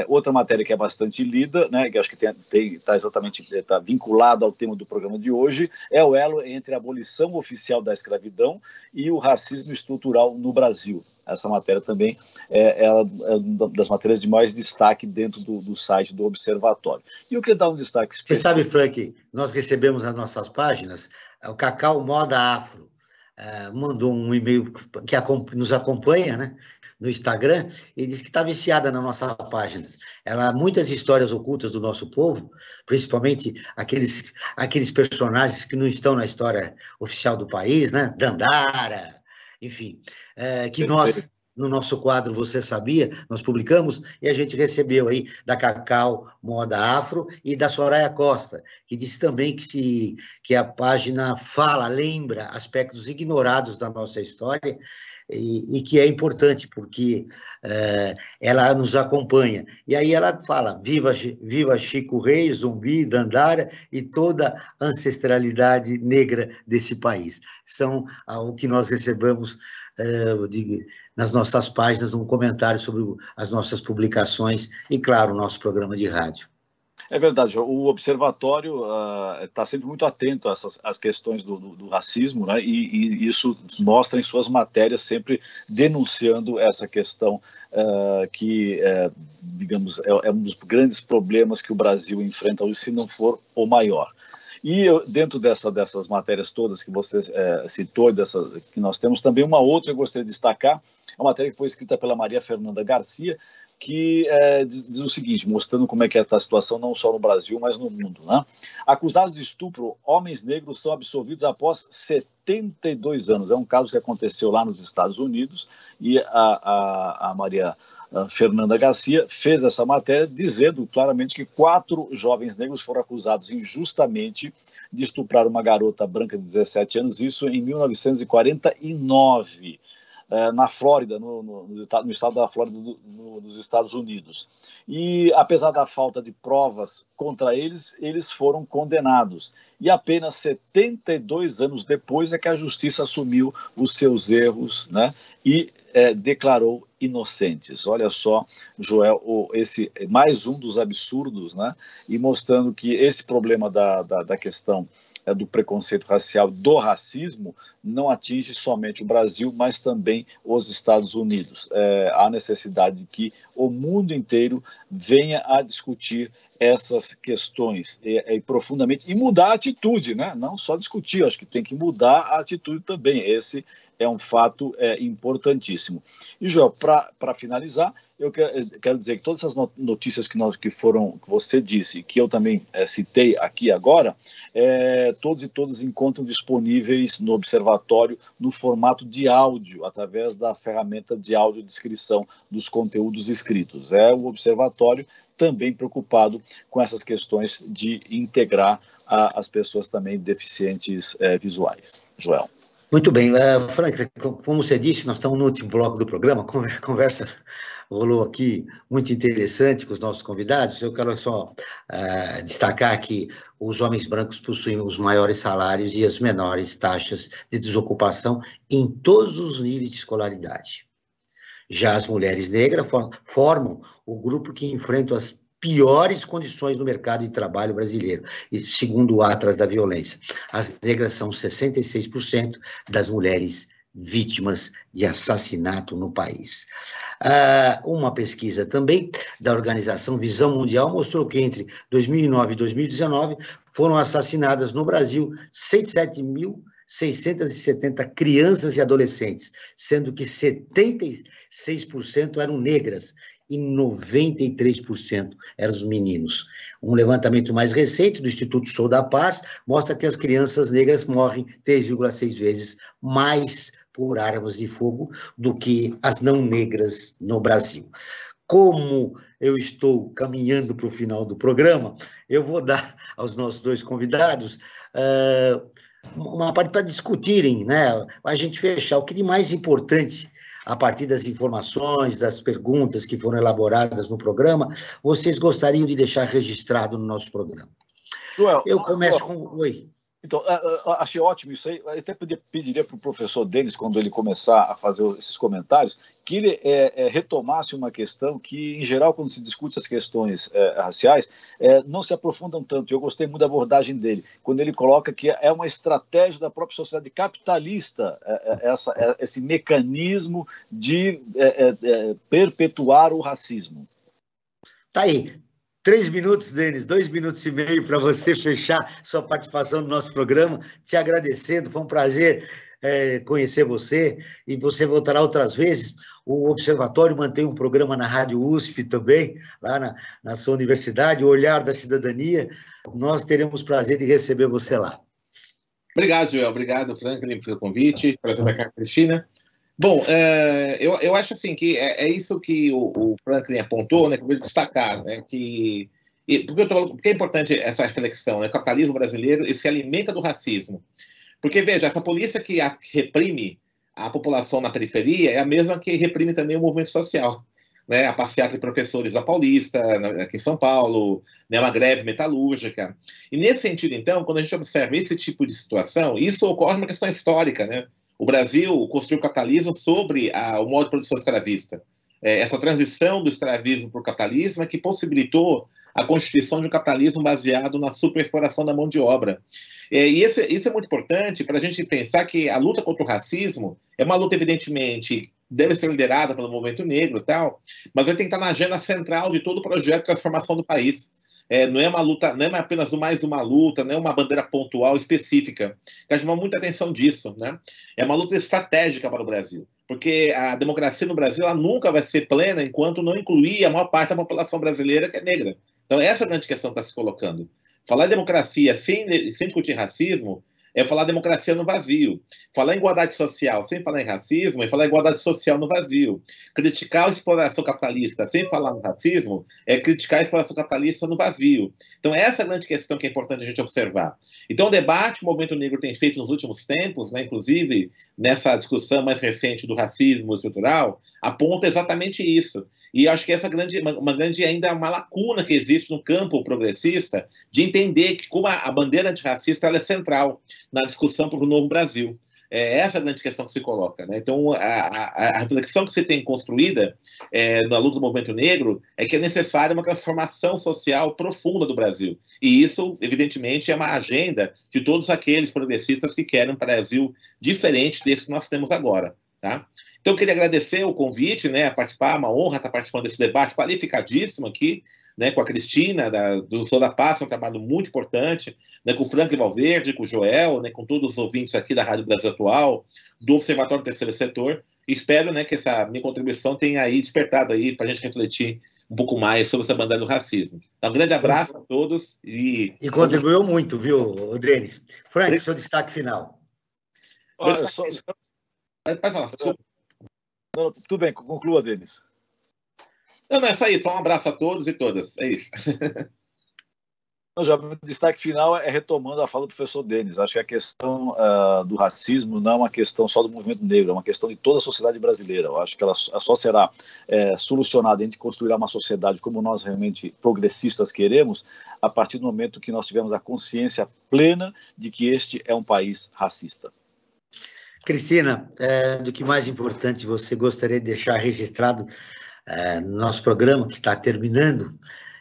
Outra matéria que é bastante lida, né, que acho que está vinculado ao tema do programa de hoje, é o elo entre a abolição oficial da escravidão e o racismo estrutural no Brasil. Essa matéria também é uma das matérias de mais destaque dentro do site do Observatório. E eu queria dar um destaque especial. Você sabe, Frank, nós recebemos nas nossas páginas o Cacau Moda Afro, mandou um e-mail que nos acompanha, né, no Instagram, e disse que está viciada nas nossas páginas. Muitas histórias ocultas do nosso povo, principalmente aqueles personagens que não estão na história oficial do país, né, Dandara, enfim, que nós, no nosso quadro Você Sabia, nós publicamos, e a gente recebeu aí da Cacau Moda Afro e da Soraya Costa, que disse também que a página lembra aspectos ignorados da nossa história, e que é importante, porque ela nos acompanha. E aí ela fala, viva Chico Reis, Zumbi, Dandara e toda a ancestralidade negra desse país. São o que nós recebemos nas nossas páginas, um comentário sobre as nossas publicações e, claro, o nosso programa de rádio. É verdade, o Observatório está sempre muito atento a essas questões do racismo, né, e isso mostra em suas matérias, sempre denunciando essa questão que, digamos, é um dos grandes problemas que o Brasil enfrenta hoje, se não for o maior. E dentro dessas matérias todas que você citou, que nós temos também uma outra que eu gostaria de destacar, é uma matéria que foi escrita pela Maria Fernanda Garcia, que diz o seguinte, mostrando como é que está a situação não só no Brasil, mas no mundo, né? Acusados de estupro, homens negros são absolvidos após 72 anos. É um caso que aconteceu lá nos Estados Unidos, e a Maria Fernanda Garcia fez essa matéria dizendo claramente que 4 jovens negros foram acusados injustamente de estuprar uma garota branca de 17 anos, isso em 1949. Na Flórida, no estado da Flórida, nos Estados Unidos. E, apesar da falta de provas contra eles, eles foram condenados. E apenas 72 anos depois é que a justiça assumiu os seus erros, né, e declarou inocentes. Olha só, Joel, esse mais um dos absurdos, né, e mostrando que esse problema da questão do preconceito racial, do racismo, não atinge somente o Brasil, mas também os Estados Unidos. Há necessidade de que o mundo inteiro venha a discutir essas questões profundamente, e mudar a atitude, né? Não só discutir, acho que tem que mudar a atitude também. Esse é um fato importantíssimo. E, Joel, para finalizar, eu quero dizer que todas essas notícias que você disse, que eu também citei aqui agora, todos e todas encontram disponíveis no Observatório no formato de áudio, através da ferramenta de audiodescrição dos conteúdos escritos. É o Observatório também preocupado com essas questões de integrar as pessoas também deficientes visuais. Joel. Muito bem, Frank, como você disse, nós estamos no último bloco do programa, a conversa rolou aqui muito interessante com os nossos convidados. Eu quero só destacar que os homens brancos possuem os maiores salários e as menores taxas de desocupação em todos os níveis de escolaridade. Já as mulheres negras formam o grupo que enfrenta as piores condições no mercado de trabalho brasileiro, e segundo o Atlas da Violência. As negras são 66% das mulheres vítimas de assassinato no país. Uma pesquisa também da Organização Visão Mundial mostrou que entre 2009 e 2019 foram assassinadas no Brasil 107.670 crianças e adolescentes, sendo que 76% eram negras e 93% eram os meninos. Um levantamento mais recente do Instituto Sou da Paz mostra que as crianças negras morrem 3,6 vezes mais por armas de fogo do que as não negras no Brasil. Como eu estou caminhando para o final do programa, eu vou dar aos nossos dois convidados uma parte para discutirem, né? A gente fechar o que de mais importante, a partir das informações, das perguntas que foram elaboradas no programa, vocês gostariam de deixar registrado no nosso programa. Joel, eu começo com... Oi. Então, achei ótimo isso aí. Eu até pediria para o professor Denis, quando ele começar a fazer esses comentários, que ele retomasse uma questão que, em geral, quando se discute as questões raciais, não se aprofundam tanto. Eu gostei muito da abordagem dele, quando ele coloca que é uma estratégia da própria sociedade capitalista, esse mecanismo de perpetuar o racismo. Tá aí. 3 minutos, Denis, 2 minutos e meio para você fechar sua participação no nosso programa, te agradecendo, foi um prazer conhecer você, e você voltará outras vezes. O Observatório mantém um programa na Rádio USP também, lá na sua universidade, o Olhar da Cidadania. Nós teremos prazer de receber você lá. Obrigado, Joel, obrigado, Franklin, pelo convite, prazer estar aqui, Cristina. Bom, eu acho assim que é isso que o Franklin apontou, né, que eu vou destacar, né, porque é importante essa reflexão, né, o capitalismo brasileiro ele se alimenta do racismo. Porque, veja, essa polícia que reprime a população na periferia é a mesma que reprime também o movimento social, né, a passeata de professores da Paulista, aqui em São Paulo, né, uma greve metalúrgica. E nesse sentido, então, quando a gente observa esse tipo de situação, isso ocorre uma questão histórica, né? O Brasil construiu o capitalismo sobre o modo de produção escravista. Essa transição do escravismo para o capitalismo é que possibilitou a constituição de um capitalismo baseado na superexploração da mão de obra. E isso é muito importante para a gente pensar que a luta contra o racismo é uma luta, evidentemente, deve ser liderada pelo movimento negro e tal, mas vai ter que estar na agenda central de todo o projeto de transformação do país. Não é uma luta, não é apenas mais uma luta, não é uma bandeira pontual específica. Quero chamar muita atenção disso, né? É uma luta estratégica para o Brasil, porque a democracia no Brasil ela nunca vai ser plena enquanto não incluir a maior parte da população brasileira que é negra. Então essa é a grande questão que está se colocando. Falar em democracia sem discutir racismo é falar democracia no vazio. Falar em igualdade social sem falar em racismo é falar em igualdade social no vazio. Criticar a exploração capitalista sem falar no racismo é criticar a exploração capitalista no vazio. Então essa é a grande questão que é importante a gente observar. Então o debate que o movimento negro tem feito nos últimos tempos, né, inclusive nessa discussão mais recente do racismo estrutural, aponta exatamente isso. E eu acho que essa ainda uma lacuna que existe no campo progressista de entender que como a bandeira antirracista ela é central na discussão para o novo Brasil. Essa é a grande questão que se coloca, né? Então, a reflexão que se tem construída na luta do movimento negro é que é necessária uma transformação social profunda do Brasil. E isso, evidentemente, é uma agenda de todos aqueles progressistas que querem um Brasil diferente desse que nós temos agora, tá? Então, eu queria agradecer o convite, né, a participar, uma honra estar participando desse debate qualificadíssimo aqui, né, com a Cristina, do Sou da Paz, é um trabalho muito importante, né, com o Franklin Valverde, com o Joel, né, com todos os ouvintes aqui da Rádio Brasil Atual, do Observatório do Terceiro Setor. Espero, né, que essa minha contribuição tenha aí despertado aí para a gente refletir um pouco mais sobre essa bandeira do racismo. Então, um grande abraço a todos. E contribuiu muito, viu, Denis? Frank, seu destaque final. Pode falar. Não, tudo bem, conclua, Denis. Não, é isso aí, só um abraço a todos e todas, é isso. O destaque final é retomando a fala do professor Denis. Acho que a questão do racismo não é uma questão só do movimento negro, é uma questão de toda a sociedade brasileira. Eu acho que ela só será solucionada, a gente construirá uma sociedade como nós realmente progressistas queremos, a partir do momento que nós tivermos a consciência plena de que este é um país racista. Cristina, do que mais importante você gostaria de deixar registrado no nosso programa, que está terminando,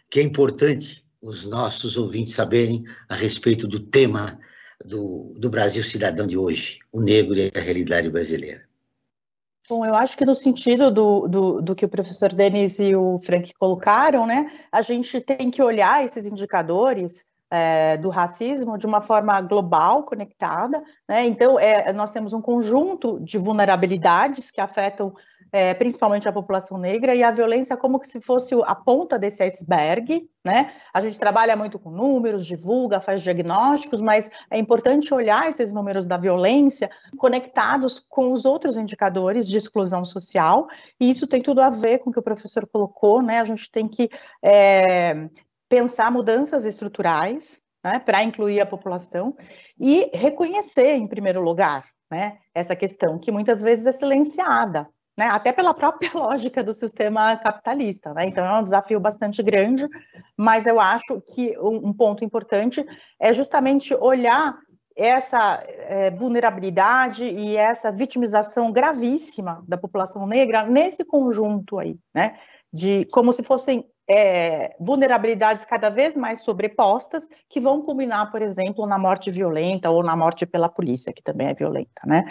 que é importante os nossos ouvintes saberem a respeito do tema do Brasil cidadão de hoje, o negro e a realidade brasileira? Bom, eu acho que no sentido do que o professor Denis e o Frank colocaram, né, a gente tem que olhar esses indicadores do racismo de uma forma global, conectada, né? Então, nós temos um conjunto de vulnerabilidades que afetam principalmente a população negra, e a violência como que se fosse a ponta desse iceberg, né? A gente trabalha muito com números, divulga, faz diagnósticos, mas é importante olhar esses números da violência conectados com os outros indicadores de exclusão social, e isso tem tudo a ver com o que o professor colocou, né? A gente tem que pensar mudanças estruturais, né, para incluir a população e reconhecer, em primeiro lugar, né, essa questão que muitas vezes é silenciada, né, até pela própria lógica do sistema capitalista, né? Então é um desafio bastante grande, mas eu acho que um ponto importante é justamente olhar essa vulnerabilidade e essa vitimização gravíssima da população negra nesse conjunto aí, né, de como se fossem vulnerabilidades cada vez mais sobrepostas que vão culminar, por exemplo, na morte violenta ou na morte pela polícia, que também é violenta, né?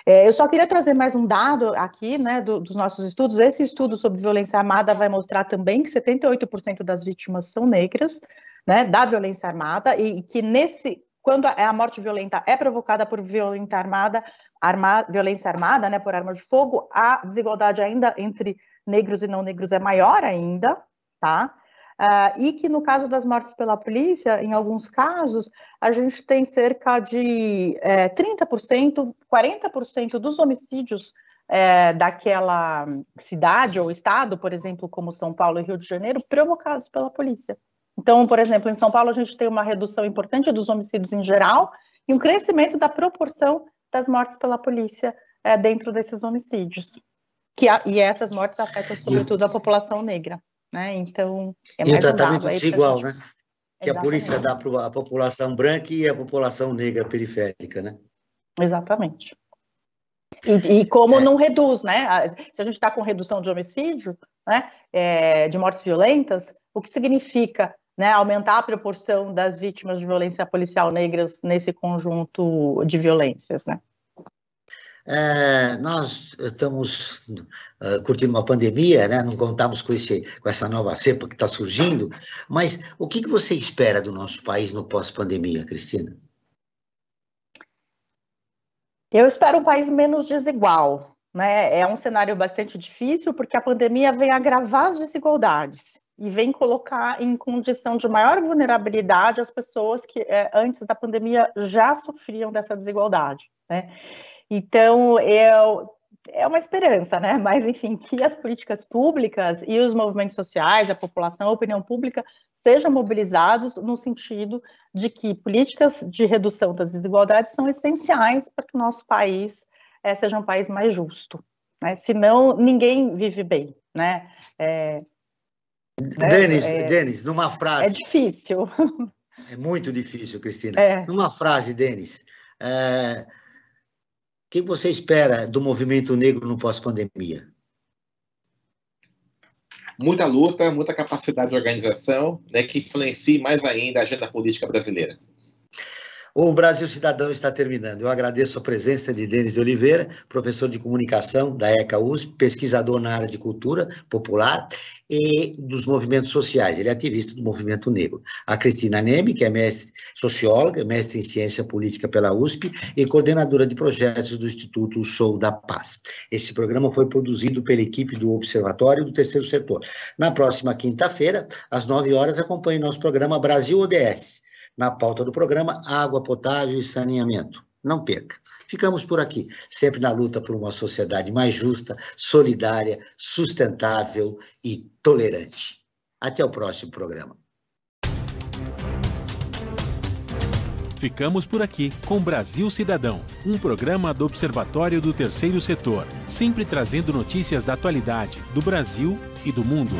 Eu só queria trazer mais um dado aqui, né, dos nossos estudos. Esse estudo sobre violência armada vai mostrar também que 78% das vítimas são negras, né, da violência armada, e que quando a morte violenta é provocada por violência armada, né, por arma de fogo, a desigualdade ainda entre negros e não negros é maior ainda, tá? E que no caso das mortes pela polícia, em alguns casos, a gente tem cerca de 30%, 40% dos homicídios daquela cidade ou estado, por exemplo, como São Paulo e Rio de Janeiro, provocados pela polícia. Então, por exemplo, em São Paulo a gente tem uma redução importante dos homicídios em geral e um crescimento da proporção das mortes pela polícia dentro desses homicídios. E essas mortes afetam sobretudo a população negra. Né? Então, é mais um tratamento desigual, né? Que Exatamente. A polícia dá para a população branca e a população negra periférica, né? Exatamente. E como não reduz, né? Se a gente está com redução de homicídio, né, de mortes violentas, o que significa, né, aumentar a proporção das vítimas de violência policial negras nesse conjunto de violências, né? Nós estamos curtindo uma pandemia, né? Não contamos com essa nova cepa que está surgindo, mas o que você espera do nosso país no pós-pandemia, Cristina? Eu espero um país menos desigual, né? É um cenário bastante difícil, porque a pandemia vem agravar as desigualdades e vem colocar em condição de maior vulnerabilidade as pessoas que antes da pandemia já sofriam dessa desigualdade, né? Então, é uma esperança, né? Mas, enfim, que as políticas públicas e os movimentos sociais, a população, a opinião pública, sejam mobilizados no sentido de que políticas de redução das desigualdades são essenciais para que o nosso país seja um país mais justo, né? Senão, ninguém vive bem, né? Denis, numa frase... É difícil. É muito difícil, Cristina. Numa frase, Denis... O que você espera do movimento negro no pós-pandemia? Muita luta, muita capacidade de organização, né, que influencie mais ainda a agenda política brasileira. O Brasil Cidadão está terminando. Eu agradeço a presença de Denis de Oliveira, professor de comunicação da ECA USP, pesquisador na área de cultura popular e dos movimentos sociais. Ele é ativista do movimento negro. A Cristina Neme, que é socióloga, mestre em ciência política pela USP e coordenadora de projetos do Instituto Sou da Paz. Esse programa foi produzido pela equipe do Observatório do Terceiro Setor. Na próxima quinta-feira, às 9 horas, acompanhe nosso programa Brasil ODS. Na pauta do programa, água potável e saneamento. Não perca. Ficamos por aqui, sempre na luta por uma sociedade mais justa, solidária, sustentável e tolerante. Até o próximo programa. Ficamos por aqui com Brasil Cidadão, um programa do Observatório do Terceiro Setor, sempre trazendo notícias da atualidade, do Brasil e do mundo.